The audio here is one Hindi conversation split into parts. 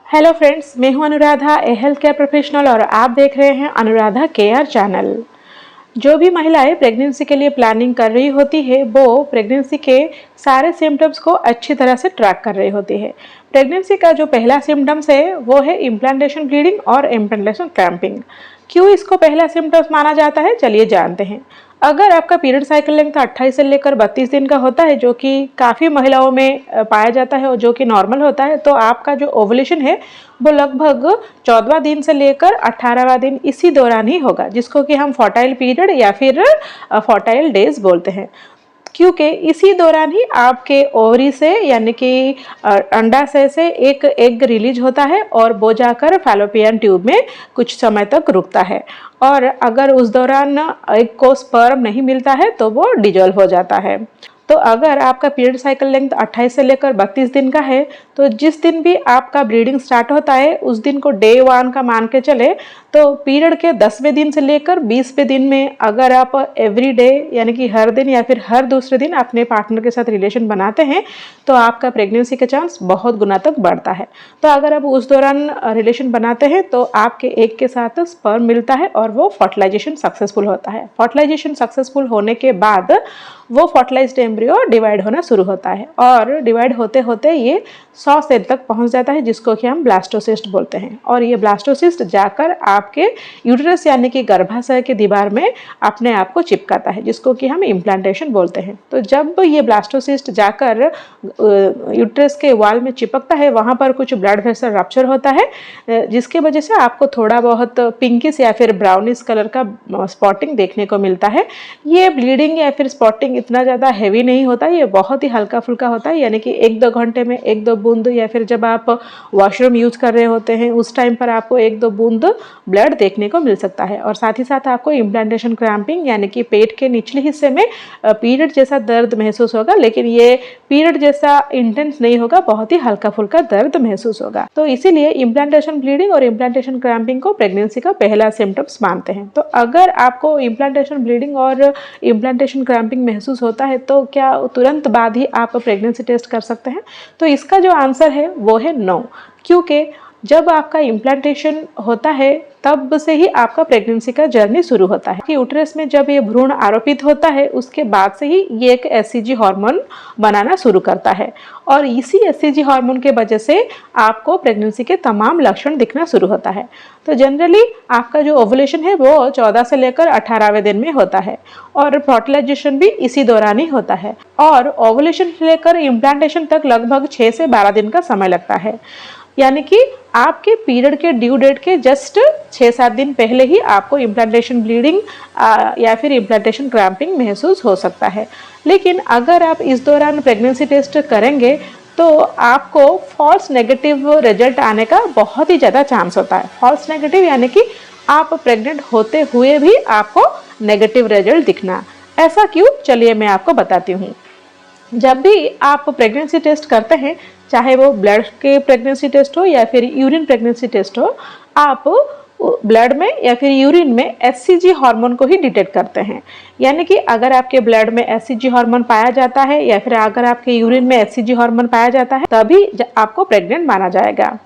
हेलो फ्रेंड्स, मैं हूं अनुराधा, ए हेल्थ केयर प्रोफेशनल और आप देख रहे हैं अनुराधा केयर चैनल। जो भी महिलाएं प्रेगनेंसी के लिए प्लानिंग कर रही होती है वो प्रेगनेंसी के सारे सिम्टम्स को अच्छी तरह से ट्रैक कर रही होती है। प्रेगनेंसी का जो पहला सिम्टम्स है वो है इम्प्लांटेशन ब्लीडिंग और इम्प्लांटेशन क्रैम्पिंग। क्यों इसको पहला सिम्टम्स माना जाता है, चलिए जानते हैं। अगर आपका पीरियड साइकिल लेंथ 28 से लेकर 32 दिन का होता है, जो कि काफ़ी महिलाओं में पाया जाता है और जो कि नॉर्मल होता है, तो आपका जो ओवुलेशन है वो लगभग 14वां दिन से लेकर 18वां दिन इसी दौरान ही होगा, जिसको कि हम फर्टाइल पीरियड या फिर फर्टाइल डेज बोलते हैं। क्योंकि इसी दौरान ही आपके ओवरी से यानी कि अंडाशय से एक एग रिलीज होता है और वो जाकर फैलोपियन ट्यूब में कुछ समय तक रुकता है। और अगर उस दौरान एग को स्पर्म नहीं मिलता है तो वो डिजॉल्व हो जाता है। तो अगर आपका पीरियड साइकिल लेंथ 28 से लेकर 32 दिन का है तो जिस दिन भी आपका ब्लीडिंग स्टार्ट होता है उस दिन को डे 1 का मान के चले, तो पीरियड के 10वें दिन से लेकर 20वें दिन में अगर आप एवरी डे यानी कि हर दिन या फिर हर दूसरे दिन अपने पार्टनर के साथ रिलेशन बनाते हैं तो आपका प्रेगनेंसी का चांस बहुत गुना तक बढ़ता है। तो अगर आप उस दौरान रिलेशन बनाते हैं तो आपके एग के साथ स्पर्म मिलता है और वो फर्टिलाइजेशन सक्सेसफुल होता है। फर्टिलाइजेशन सक्सेसफुल होने के बाद वो फर्टिलाइज्ड एम्ब्रियो डिवाइड होना शुरू होता है और डिवाइड होते होते ये 100 सेल तक पहुंच जाता है, जिसको कि हम ब्लास्टोसिस्ट बोलते हैं। और ये ब्लास्टोसिस्ट जाकर आपके यूट्रस यानी कि गर्भाशय की दीवार में अपने आप को चिपकाता है, जिसको कि हम इम्प्लांटेशन बोलते हैं। तो जब ये ब्लास्टोसिस्ट जाकर यूट्रस के वॉल में चिपकता है, वहाँ पर कुछ ब्लड वेसल रप्चर होता है, जिसकी वजह से आपको थोड़ा बहुत पिंकिश या फिर ब्राउनिश कलर का स्पॉटिंग देखने को मिलता है। ये ब्लीडिंग या फिर स्पॉटिंग इतना ज़्यादा हैवी नहीं होता, ये बहुत ही हल्का फुल्का होता है, यानी कि 1-2 घंटे में 1-2 बूंद या फिर जब आप वॉशरूम यूज़ कर रहे होते हैं उस टाइम पर आपको 1-2 बूंद ब्लड देखने को मिल सकता है। और साथ ही साथ आपको इम्प्लांटेशन क्रैम्पिंग यानी कि पेट के निचले हिस्से में पीरियड जैसा दर्द महसूस होगा, लेकिन ये पीरियड जैसा इंटेंस नहीं होगा, बहुत ही हल्का फुल्का दर्द महसूस होगा। तो इसीलिए इम्प्लांटेशन ब्लीडिंग और इम्प्लांटेशन क्रैम्पिंग को प्रेगनेंसी का पहला सिम्टम्स मानते हैं। तो अगर आपको इम्प्लांटेशन ब्लीडिंग और इम्प्लांटेशन क्रैम्पिंग महसूस होता है तो क्या तुरंत बाद ही आप प्रेगनेंसी टेस्ट कर सकते हैं? तो इसका जो आंसर है वो है नो, क्योंकि जब आपका इम्प्लांटेशन होता है तब से ही आपका प्रेगनेंसी का जर्नी शुरू होता है कि यूट्रस में जब ये भ्रूण आरोपित होता है उसके बाद से ही ये एक एससीजी हार्मोन बनाना शुरू करता है और इसी एससीजी हार्मोन के वजह से आपको प्रेगनेंसी के तमाम लक्षण दिखना शुरू होता है। तो जनरली आपका जो ओवुलेशन है वो 14 से लेकर 18वें दिन में होता है और फर्टिलाइजेशन भी इसी दौरान ही होता है और ओवुलेशन से लेकर इम्प्लांटेशन तक लगभग 6 से 12 दिन का समय लगता है, यानी कि आपके पीरियड के ड्यू डेट के जस्ट 6-7 दिन पहले ही आपको इम्प्लांटेशन ब्लीडिंग या फिर इम्प्लांटेशन क्रैम्पिंग महसूस हो सकता है। लेकिन अगर आप इस दौरान प्रेगनेंसी टेस्ट करेंगे तो आपको फॉल्स नेगेटिव रिजल्ट आने का बहुत ही ज़्यादा चांस होता है। फॉल्स नेगेटिव यानी कि आप प्रेग्नेंट होते हुए भी आपको नेगेटिव रिजल्ट दिखना। ऐसा क्यों, चलिए मैं आपको बताती हूँ। जब भी आप प्रेगनेंसी टेस्ट करते हैं, चाहे वो ब्लड के प्रेगनेंसी टेस्ट हो या फिर यूरिन प्रेगनेंसी टेस्ट हो, आप ब्लड में या फिर यूरिन में एससीजी हार्मोन को ही डिटेक्ट करते हैं। यानी कि अगर आपके ब्लड में एससीजी हार्मोन पाया जाता है या फिर अगर आपके यूरिन में एससीजी हार्मोन पाया जाता है तभी आपको प्रेग्नेंट माना जाएगा।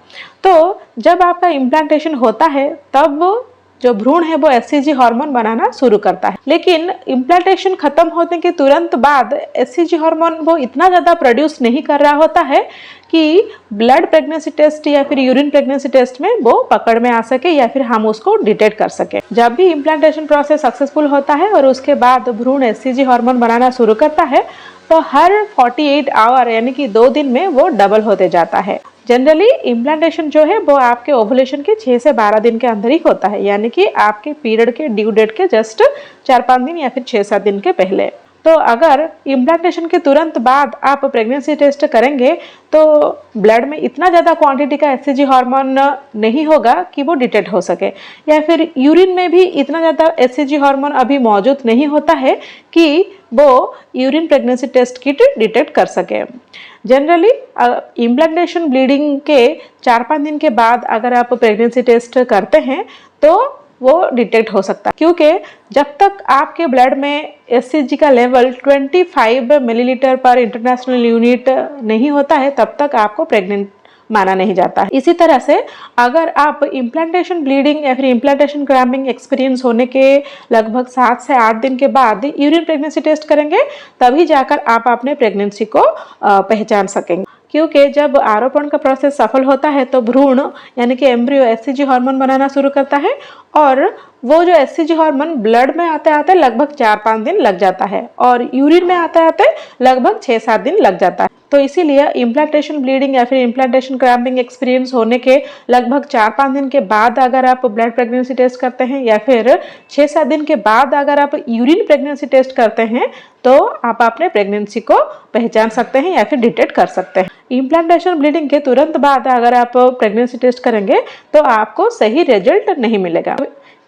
तो जब आपका इम्प्लांटेशन होता है तब जो भ्रूण है वो एससीजी हार्मोन बनाना शुरू करता है, लेकिन इम्प्लांटेशन खत्म होने के तुरंत बाद एससीजी हार्मोन वो इतना ज़्यादा प्रोड्यूस नहीं कर रहा होता है कि ब्लड प्रेगनेंसी टेस्ट या फिर यूरिन प्रेगनेंसी टेस्ट में वो पकड़ में आ सके या फिर हम उसको डिटेक्ट कर सके। जब भी इम्प्लांटेशन प्रोसेस सक्सेसफुल होता है और उसके बाद भ्रूण एससीजी हार्मोन बनाना शुरू करता है तो हर 48 आवर यानी कि 2 दिन में वो डबल होते जाता है। जनरली इम्प्लांटेशन जो है वो आपके ओवुलेशन के 6 से 12 दिन के अंदर ही होता है, यानी कि आपके पीरियड के ड्यू डेट के जस्ट 4-5 दिन या फिर 6-7 दिन के पहले। तो अगर इम्प्लांटेशन के तुरंत बाद आप प्रेगनेंसी टेस्ट करेंगे तो ब्लड में इतना ज़्यादा क्वांटिटी का एससीजी हार्मोन नहीं होगा कि वो डिटेक्ट हो सके, या फिर यूरिन में भी इतना ज़्यादा एससीजी हार्मोन अभी मौजूद नहीं होता है कि वो urine pregnancy test kit detect कर सके। जनरली इम्प्लांटेशन ब्लीडिंग के 4-5 दिन के बाद अगर आप प्रेगनेंसी टेस्ट करते हैं तो वो डिटेक्ट हो सकता है, क्योंकि जब तक आपके ब्लड में एससीजी का लेवल 25 मिलीलीटर पर इंटरनेशनल यूनिट नहीं होता है तब तक आपको प्रेग्नेंट माना नहीं जाता है। इसी तरह से अगर आप इम्प्लांटेशन ब्लीडिंग या फिर इम्प्लांटेशन क्रैम्पिंग एक्सपीरियंस होने के लगभग 7 से 8 दिन के बाद यूरिन प्रेगनेंसी टेस्ट करेंगे, तभी जाकर आप अपने प्रेगनेंसी को पहचान सकेंगे। क्योंकि जब आरोपण का प्रोसेस सफल होता है तो भ्रूण यानी कि एम्ब्रियो एससीजी हार्मोन बनाना शुरू करता है, और वो जो एससीजी हार्मोन ब्लड में आते आते लगभग 4-5 दिन लग जाता है और यूरिन में आते आते लगभग 6-7 दिन लग जाता है। तो इसीलिए इम्प्लांटेशन ब्लीडिंग या फिर इम्प्लांटेशन क्रैम्पिंग एक्सपीरियंस होने के लगभग 4-5 दिन के बाद अगर आप ब्लड प्रेगनेंसी टेस्ट करते हैं या फिर 6-7 दिन के बाद अगर आप यूरिन प्रेगनेंसी टेस्ट करते हैं, तो आप अपने प्रेगनेंसी को पहचान सकते हैं या फिर डिटेक्ट कर सकते हैं। इम्प्लांटेशन ब्लीडिंग के तुरंत बाद अगर आप प्रेगनेंसी टेस्ट करेंगे तो आपको सही रिजल्ट नहीं मिलेगा।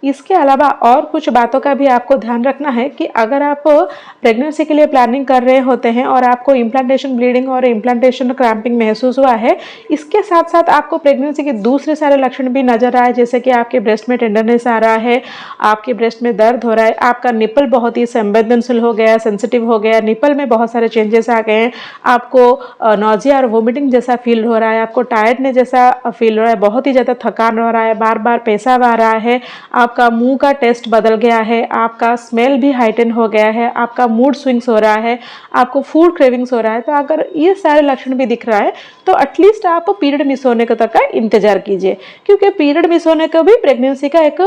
इसके अलावा और कुछ बातों का भी आपको ध्यान रखना है कि अगर आप प्रेगनेंसी के लिए प्लानिंग कर रहे होते हैं और आपको इम्प्लांटेशन ब्लीडिंग और इम्प्लांटेशन क्रैम्पिंग महसूस हुआ है, इसके साथ साथ आपको प्रेगनेंसी के दूसरे सारे लक्षण भी नजर आए, जैसे कि आपके ब्रेस्ट में टेंडरनेस आ रहा है, आपके ब्रेस्ट में दर्द हो रहा है, आपका निपल बहुत ही संवेदनशील हो गया, सेंसिटिव हो गया, निपल में बहुत सारे चेंजेस आ गए हैं, आपको नॉजिया और वोमिटिंग जैसा फील हो रहा है, आपको टायर्डनेस जैसा फील हो रहा है, बहुत ही ज़्यादा थकान हो रहा है, बार बार पेशाब आ रहा है, आपका मुंह का टेस्ट बदल गया है, आपका स्मेल भी हाइटन हो गया है, आपका मूड स्विंग्स हो रहा है, आपको फूड क्रेविंग्स हो रहा है, तो अगर ये सारे लक्षण भी दिख रहा है तो एटलीस्ट आप पीरियड मिस होने का तक का इंतजार कीजिए, क्योंकि पीरियड मिस होने का भी प्रेगनेंसी का एक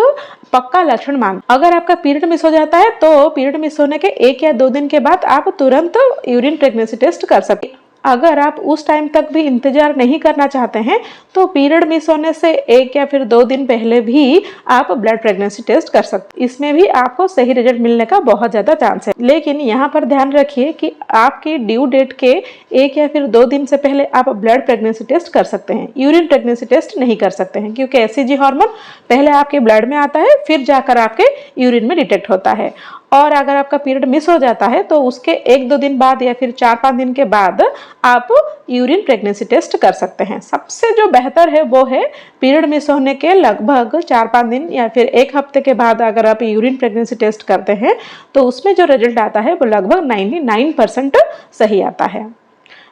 पक्का लक्षण मान। अगर आपका पीरियड मिस हो जाता है तो पीरियड मिस होने के 1 या 2 दिन के बाद आप तुरंत यूरिन प्रेगनेंसी टेस्ट कर सकते हैं। अगर आप उस टाइम तक भी इंतजार नहीं करना चाहते हैं तो पीरियड मिस होने से 1 या फिर 2 दिन पहले भी आप ब्लड प्रेगनेंसी टेस्ट कर सकते हैं। इसमें भी आपको सही रिजल्ट मिलने का बहुत ज़्यादा चांस है। लेकिन यहाँ पर ध्यान रखिए कि आपकी ड्यू डेट के 1 या फिर 2 दिन से पहले आप ब्लड प्रेगनेंसी टेस्ट कर सकते हैं, यूरिन प्रेगनेंसी टेस्ट नहीं कर सकते हैं, क्योंकि एससीजी हार्मोन पहले आपके ब्लड में आता है, फिर जाकर आपके यूरिन में डिटेक्ट होता है। और अगर आपका पीरियड मिस हो जाता है तो उसके 1-2 दिन बाद या फिर 4-5 दिन के बाद आप यूरिन प्रेगनेंसी टेस्ट कर सकते हैं। सबसे जो बेहतर है वो है पीरियड मिस होने के लगभग 4-5 दिन या फिर 1 हफ्ते के बाद अगर आप यूरिन प्रेगनेंसी टेस्ट करते हैं तो उसमें जो रिजल्ट आता है वो लगभग 99% सही आता है।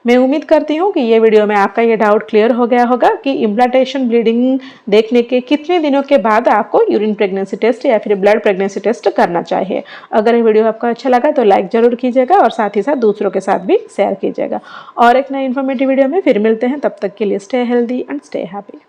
मैं उम्मीद करती हूँ कि ये वीडियो में आपका ये डाउट क्लियर हो गया होगा कि इम्प्लांटेशन ब्लीडिंग देखने के कितने दिनों के बाद आपको यूरिन प्रेगनेंसी टेस्ट या फिर ब्लड प्रेगनेंसी टेस्ट करना चाहिए। अगर ये वीडियो आपको अच्छा लगा तो लाइक जरूर कीजिएगा और साथ ही साथ दूसरों के साथ भी शेयर कीजिएगा। और एक नई इन्फॉर्मेटिव वीडियो में फिर मिलते हैं, तब तक के लिए stay healthy and stay happy.